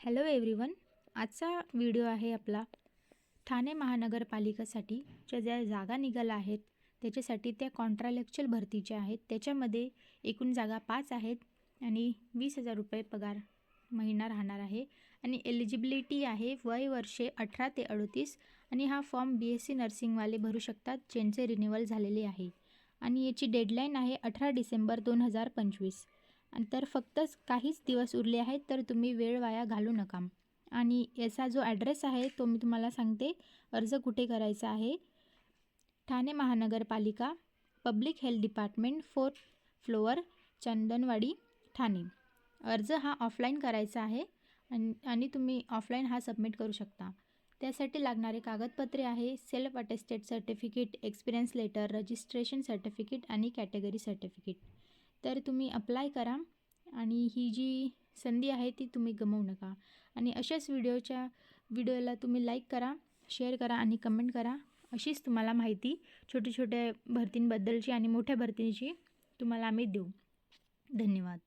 Hello everyone. आजचा video आहे आपला ठाणे महानगरपालिकेसाठीच्या ज्या जागा निघाल्या आहेत त्याच्यासाठी त्या कॉन्ट्रॅक्च्युअल भरतीच्या आहेत. त्याच्यामध्ये एकूण जागा 5 आहेत आणि 20,000 रुपये पगार महिना राहणार आहे आणि एलिजिबिलिटी आहे वय वर्षे 18 ते 38 आणि हा फॉर्म BSc नर्सिंगवाले भरू शकतात ज्यांचे रिन्युअल झालेले आहे आणि याची डेडलाईन आहे 18 डिसेंबर 2025. आणि तर फक्त काहीच दिवस उरले आहेत, तर तुम्ही वेळ वाया घालू नका. आणि याचा जो ॲड्रेस आहे तो मी तुम्हाला सांगते. अर्ज कुठे करायचा आहे? Thane Mahanagarpalika, public health department, 4th floor, Chandanwadi, Thane. अर्ज हा ऑफलाईन करायचा आहे आणि तुम्ही ऑफलाईन हा सबमिट करू शकता. त्यासाठी लागणारे कागदपत्रे आहे self attested certificate, experience letter, registration certificate आणि कॅटेगरी सर्टिफिकेट. तर तुम्ही अप्लाय करा आणि ही जी संधी आहे ती तुम्ही गमावू नका. आणि अशाच व्हिडिओला तुम्ही लाईक करा, शेअर करा आणि कमेंट करा. अशीच तुम्हाला माहिती छोट्या छोट्या भरतींबद्दलची आणि मोठ्या भरतींची तुम्हाला आम्ही देऊ. धन्यवाद.